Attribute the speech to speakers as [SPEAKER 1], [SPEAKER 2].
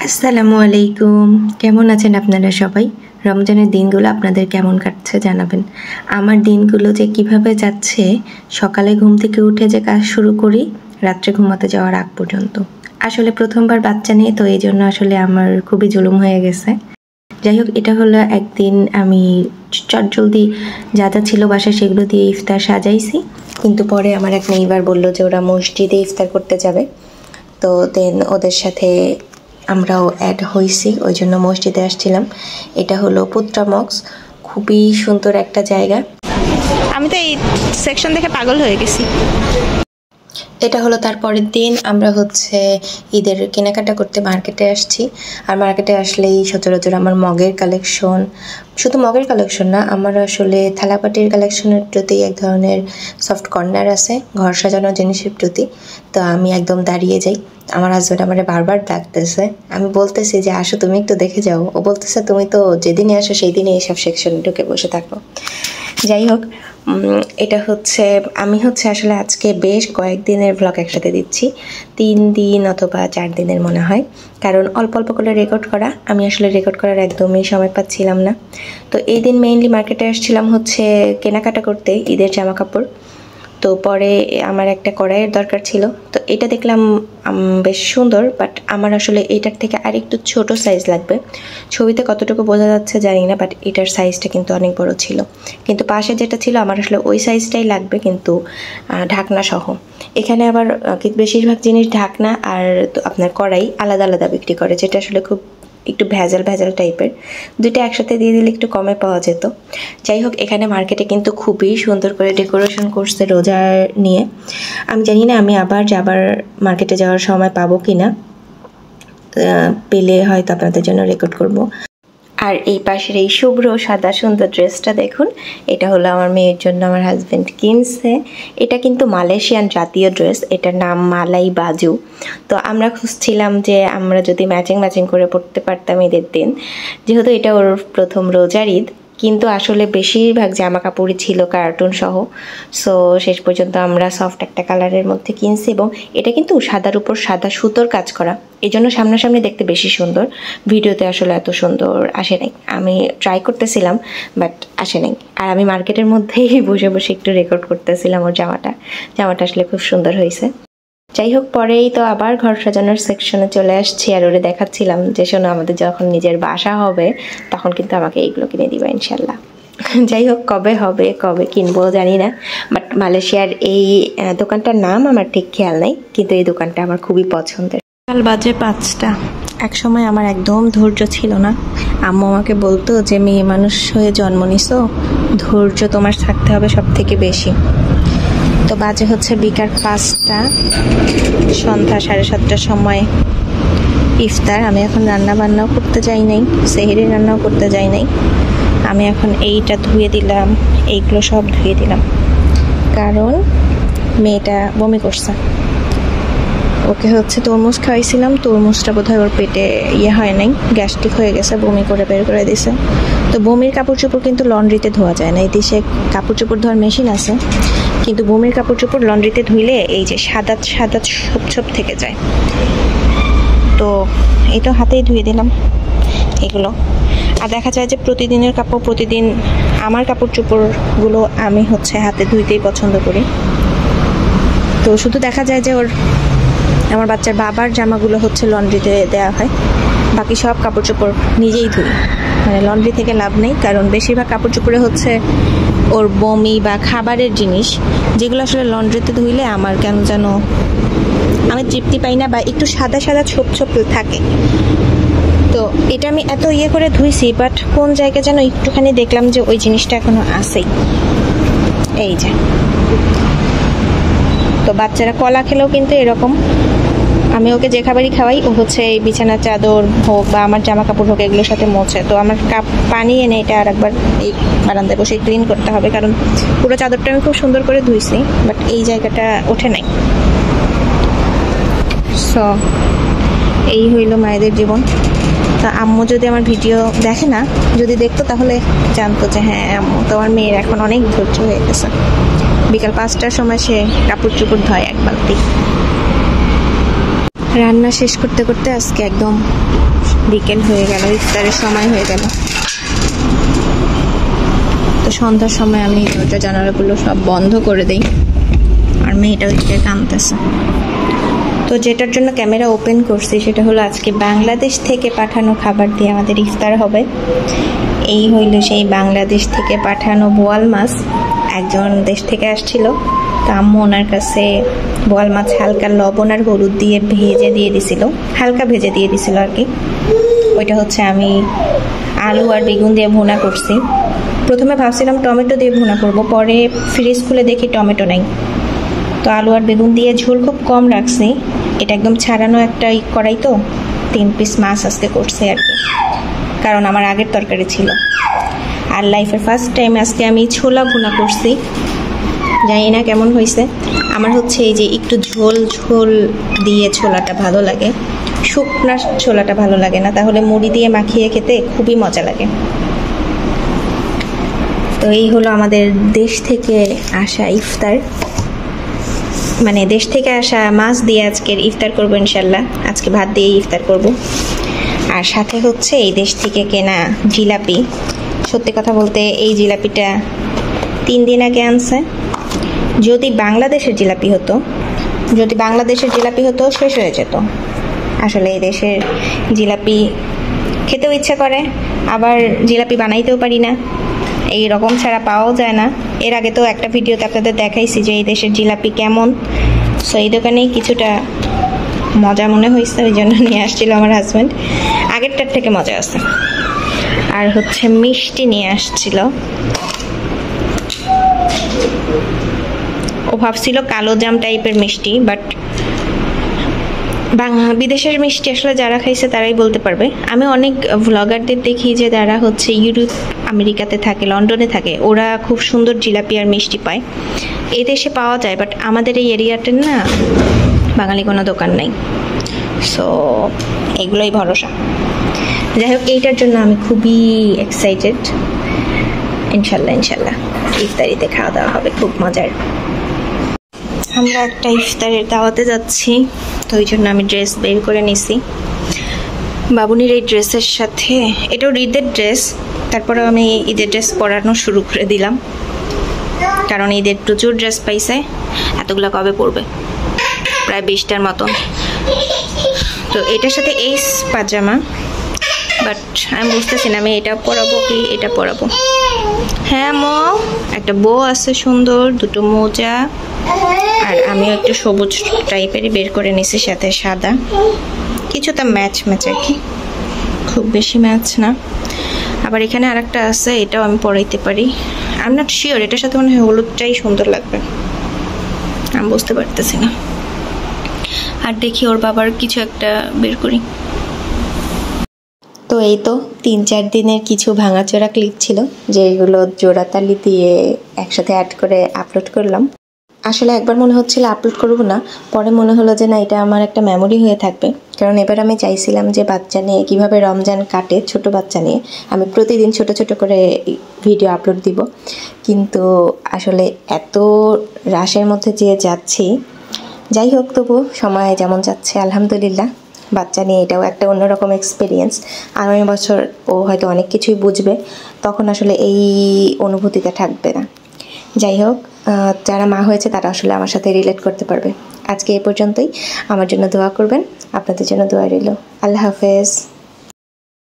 [SPEAKER 1] আসসালামু আলাইকুম। কেমন আছেন আপনারা সবাই? রমজানের দিনগুলো আপনাদের কেমন কাটছে জানাবেন। আমার দিনগুলো যে কিভাবে যাচ্ছে, সকালে ঘুম থেকে উঠে যে কাজ শুরু করি রাত্রে ঘুমাতে যাওয়ার আগ পর্যন্ত। আসলে প্রথমবার বাচ্চা নিয়ে তো এই জন্য আসলে আমার খুবই জুলুম হয়ে গেছে। যাই হোক, এটা হলো একদিন আমি চটজলদি যা যা ছিল বাসায় সেগুলো দিয়ে ইফতার সাজাইছি, কিন্তু পরে আমার এক নেইবার বলল যে ওরা মসজিদে ইফতার করতে যাবে। তো দেন ওদের সাথে আমরাও অ্যাড হয়েছি, ওই জন্য মসজিদে আসছিলাম। এটা হলো পুত্রা মক্স, খুবই সুন্দর একটা জায়গা।
[SPEAKER 2] আমি তো এই সেকশন দেখে পাগল হয়ে গেছি।
[SPEAKER 1] এটা হলো তারপরের দিন আমরা ঈদের কেনাকাটা করতে মার্কেটে আসছি। আর মার্কেটে আসলেই সচরাচর আমার মগের কালেকশন, শুধু মগের কালেকশন না, আমার আসলে থালাবাটির কালেকশনের প্রতি এক ধরনের সফট কর্নার আছে, ঘর সাজানোর জিনিসের প্রতি। তো আমি একদম দাঁড়িয়ে যাই। আমার হাজব্যান্ড আমারে বারবার ডাকতেছে, আমি বলতেছি যে আসো তুমি একটু দেখে যাও। ও বলতেছে তুমি তো যেদিনে আসো সেই দিনে এইসব সেকশনে ঢুকে বসে থাকো। যাই হোক, এটা আমি আসলে আজকে বেশ কয়েকদিনের ভ্লগ একসাথে দিচ্ছি, 3 দিন অথবা 4 দিনের মনে হয়, কারণ অল্প অল্প করে রেকর্ড করা। আমি আসলে রেকর্ড করার একদমই সময় পাচ্ছিলাম না। তো এই দিন মেইনলি মার্কেটে আসছিলাম কেনাকাটা করতে ঈদের জামা কাপড়। তো পরে আমার একটা কড়াইয়ের দরকার ছিল, তো এটা দেখলাম বেশ সুন্দর, বাট আমার আসলে এটার থেকে আর একটু ছোট সাইজ লাগবে। ছবিতে কতটুকু বোঝা যাচ্ছে জানি না, বাট এটার সাইজটা কিন্তু অনেক বড় ছিল। কিন্তু পাশে যেটা ছিল আমার আসলে ওই সাইজটাই লাগবে, কিন্তু ঢাকনা সহ। এখানে আবার বেশিরভাগ জিনিস ঢাকনা আর আপনার কড়াই আলাদা আলাদা বিক্রি করে, যেটা আসলে খুব একটু ভেজাল টাইপের। দুইটা একসাথে দিয়ে দিলে একটু কমে পাওয়া যেত। যাই হোক, এখানে মার্কেটে কিন্তু খুবই সুন্দর করে ডেকোরেশন করছে রোজার নিয়ে। আমি জানি না আমি আবার মার্কেটে যাওয়ার সময় পাবো কি না, পেলে হয়তো আপনাদের জন্য রেকর্ড করব। আর এই পাশের এই শুভ্র সাদা সুন্দর ড্রেসটা দেখুন, এটা হলো আমার মেয়ের জন্য আমার হাজব্যান্ড কিনছে। এটা কিন্তু মালয়েশিয়ান জাতীয় ড্রেস, এটার নাম মালাই বাজু। তো আমরা খুঁজছিলাম যে আমরা যদি ম্যাচিং করে পড়তে পারতাম ঈদের দিন, যেহেতু এটা ওর প্রথম রোজার ঈদ। কিন্তু আসলে বেশিরভাগ জামা কাপড়ই ছিল কার্টুন সহ। সো শেষ পর্যন্ত আমরা সফট একটা কালারের মধ্যে কিনছি, এবং এটা কিন্তু সাদার উপর সাদা সুতোর কাজ করা, এই জন্য সামনাসামনি দেখতে বেশি সুন্দর। ভিডিওতে আসলে এত সুন্দর আসে নাই, আমি ট্রাই করতেছিলাম বাট আসে নাই। আর আমি মার্কেটের মধ্যেই বসে বসে একটু রেকর্ড করতেছিলাম ওর জামাটা আসলে খুব সুন্দর হয়েছে। যাই হোক, পরেই তো আবার ঘর সাজানোর সেকশনে চলে আসছি, আর ওরে দেখাচ্ছিলাম যে শোনো, আমাদের যখন নিজের বাসা হবে তখন কিন্তু আমাকে এইগুলো কিনে দিবা ইনশাল্লাহ। যাই হোক, কবে হবে কবে কিনবো জানি না, বাট মালয়েশিয়ার এই দোকানটার নাম আমার ঠিক খেয়াল নেই, কিন্তু এই দোকানটা আমার খুবই পছন্দের। কাল বাজে 5টা। এক সময় আমার একদম ধৈর্য ছিল না। আম্মু আমাকে বলতো যে মেয়ে মানুষ হয়ে জন্ম নিছো, ধৈর্য তোমার থাকতে হবে সব থেকে বেশি। তো বাজে বিকাল 5টা, সন্ধ্যা 7:30টার সময় ইফতার। আমি এখন রান্না বান্নাও করতে যাই নাই, সেহরি রান্নাও করতে যাই নাই। আমি এখন এইটা ধুয়ে দিলাম, এইগুলো সব ধুয়ে দিলাম, কারণ মেয়েটা বমি করছে। ওকে তরমুজ খাওয়াইছিলাম, তরমুজটা বোধহয় ওর পেটে হয় নাই, গ্যাস্ট্রিক হয়ে গেছে, বমি করে বের করে দিছে। তো বমির কাপড় চোপড় কিন্তু লন্ড্রিতে ধোয়া যায় না। এই দেশে কাপড় চোপড় ধোয়ার মেশিন আছে, কিন্তু বমির কাপড় চোপড় লন্ড্রিতে ধুইলে এই যে সাদা ছোপ থেকে যায়। তো এই তো হাতেই ধুয়ে দিলাম এগুলো। আর দেখা যায় যে প্রতিদিনের কাপড় প্রতিদিন, আমার কাপড় চোপড়গুলো আমি হাতে ধুইতেই পছন্দ করি। তো শুধু দেখা যায় যে আমার বাচ্চার বাবার জামাগুলো লন্ড্রিতে দেওয়া হয়, বাকি সব কাপড় চোপড় নিজেই ধুই। মানে লন্ড্রি থেকে লাভ নেই, কারণ বেশিরভাগ কাপড় চোপড়ে ওর বমি বা খাবারের জিনিস, যেগুলো আসলে লন্ড্রিতে ধুইলে আমার কেন যেন আমি তৃপ্তি পাই না, বা একটু সাদা ছোপ থাকে। তো এটা আমি এত করে ধুইছি, বাট কোন জায়গায় যেন একটুখানি দেখলাম যে ওই জিনিসটা এখনো আছেই। এই যে, তো বাচ্চারা কলা খেলেও কিন্তু এরকম, আমি ওকে যে খাবারই খাওয়াই ও এই বিছানার চাদর হোক বা আমার জামা কাপড় হোক এগুলোর সাথে মোছে। তো আমার পানি এনে এটা আর একবার এই বারান্দায় বসে ক্লিন করতে হবে, কারণ পুরো চাদরটা আমি খুব সুন্দর করে ধুইছি, বাট এই জায়গাটা ওঠে নাই। সো এই হইল মায়েদের জীবন। তা আম্মু যদি আমার ভিডিও দেখে না, যদি দেখতো তাহলে জানতো যে হ্যাঁ, আম্মু তো আমার মেয়ের এখন অনেক ধৈর্য হয়ে গেছে। বিকাল 5টার সময় সে কাপড় চোপড় ধয় এক বালতি।
[SPEAKER 2] রান্না শেষ করতে করতে আজকে একদম বিকেল হয়ে গেল, ইফতারের সময় হয়ে গেল। তো সন্ধ্যার সময় আমি দরজা জানালাগুলো সব বন্ধ করে দিই, আর মেয়েটা ওইদিকে কাঁদতেছে। তো যেটার জন্য ক্যামেরা ওপেন করছি সেটা হলো আজকে বাংলাদেশ থেকে পাঠানো খাবার দিয়ে আমাদের ইফতার হবে। এই হইল সেই বাংলাদেশ থেকে পাঠানো বোয়াল মাছ। একজন দেশ থেকে আসছিল, তো আম্মু ওনার কাছে বোয়াল মাছ হালকা লবণ আর হলুদ দিয়ে ভেজে দিয়ে দিছিল, হালকা ভেজে দিয়ে দিছিল আর কি। ওইটা হচ্ছে আমি আলু আর বেগুন দিয়ে ভুনা করছি। প্রথমে ভাবছিলাম টমেটো দিয়ে ভুনা করব, পরে ফ্রিজ খুলে দেখি টমেটো নেই। তো আলু আর বেগুন দিয়ে ঝোল খুব কম রাখছি। এটা একদম ছাড়ানো একটা কড়াই, তো 3 পিস মাছ আজকে করছি আর কি, কারণ আমার আগের তরকারি ছিল। আর লাইফের ফার্স্ট টাইম আজকে আমি ছোলা ভুনা করছি, জানি না কেমন হয়েছে। আমার হচ্ছে এই যে একটু ঝোল ঝোল দিয়ে ছোলাটা ভালো লাগে, শুকনা ছোলাটা ভালো লাগে না, তাহলে মুড়ি দিয়ে মাখিয়ে খেতে খুবই মজা লাগে। তো এই হলো আমাদের দেশ থেকে আসা ইফতার, মানে দেশ থেকে আসা মাছ দিয়ে আজকের ইফতার করবো ইনশাল্লাহ। আজকে ভাত দিয়ে ইফতার করব। আর সাথে হচ্ছে এই দেশ থেকে কেনা জিলাপি। সত্যি কথা বলতে এই জিলাপিটা 3 দিন আগে আনছে। যদি বাংলাদেশের জিলাপি হতো শেষ হয়ে যেত। আসলে এই দেশের জিলাপি খেতেও ইচ্ছা করে, আবার জিলাপি বানাইতেও পারি না, এই রকম ছাড়া পাওয়াও যায় না। এর আগে তো একটা ভিডিওতে আপনাদের দেখাইছি যে এই দেশের জিলাপি কেমন। সো এই দোকানেই কিছুটা মজা মনে হয়েছে, ওই জন্য নিয়ে আসছিল আমার হাজব্যান্ড। আগেরটার থেকে মজা আছে। আর হচ্ছে মিষ্টি নিয়ে আসছিল, ও ভাবছিল কালো জাম টাইপের মিষ্টি, বাট বিদেশের মিষ্টি আসলে যারা খাইছে তারাই বলতে পারবে। আমি অনেক ভ্লগারদের দেখি যে যারা হচ্ছে ইউরোপ আমেরিকাতে থাকে, লন্ডনে থাকে, ওরা খুব সুন্দর জিলাপি আর মিষ্টি পায়। এই দেশে পাওয়া যায়, বাট আমাদের এই এরিয়াতে না বাঙালি কোনো দোকান নেই। সো এগুলোই ভরসা। যাই হোক, এইটার জন্য আমি খুবই এক্সাইটেড। ইনশাল্লাহ ইফতারিতে খাওয়া দাওয়া হবে খুব মজার। আমরা একটা ইফতারের দাওয়াতে যাচ্ছি, তো ওই জন্য আমি ড্রেস বের করে নিছি। বাবুনির এই ড্রেসের সাথে, এটাও ঈদের ড্রেস, তারপরেও আমি ঈদের ড্রেস পরানো শুরু করে দিলাম, কারণ ঈদের প্রচুর ড্রেস পাইছে। এতগুলো কবে পরবে? প্রায় 20টার মতন। তো এটার সাথে এই পাজামা, বাট আমি বুঝতেছি না আমি এটা পরাবো কি এটা পরাবো। হ্যাঁ একটা বউ আছে সুন্দর, 2টো মোজা, আর আমিও একটু সবুজ টাইপেরই বের করে নিছি, সাথে সাদা কিছুটা ম্যাচ আর কি, খুব বেশি ম্যাচ না। আবার এখানে আরেকটা আছে, এটাও আমি পরাইতে পারি। আই এম নট শিওর, এটার সাথে মনে হয় হলুদটাই সুন্দর লাগবে, আমি বুঝতে পারতেছি না। আর দেখি ওর বাবার কিছু একটা বের করি।
[SPEAKER 1] তো এই তো 3-4 দিনের কিছু ভাঙাচোরা ক্লিপ ছিল, যেগুলো জোড়াতালি দিয়ে একসাথে অ্যাড করে আপলোড করলাম। আসলে একবার মনে হচ্ছিল আপলোড করবো না, পরে মনে হলো যে না, এটা আমার একটা মেমোরি হয়ে থাকবে। কারণ এবার আমি চাইছিলাম যে বাচ্চা নিয়ে কীভাবে রমজান কাটে, ছোট বাচ্চা নিয়ে আমি প্রতিদিন ছোট ছোট করে ভিডিও আপলোড দিব। কিন্তু আসলে এত রাশের মধ্যে যে যাচ্ছি, যাই হোক তবু সময় যেমন যাচ্ছে আলহামদুলিল্লাহ। বাচ্চা নিয়ে এটাও একটা অন্যরকম এক্সপিরিয়েন্স। আগামী বছর ও হয়তো অনেক কিছুই বুঝবে, তখন আসলে এই অনুভূতিটা থাকবে না। যাই হোক, যারা মা হয়েছে তারা আসলে আমার সাথে রিলেট করতে পারবে। আজকে এই পর্যন্তই। আমার জন্য দোয়া করবেন, আপনাদের জন্য দোয়া রইল। আল্লাহ হাফেজ।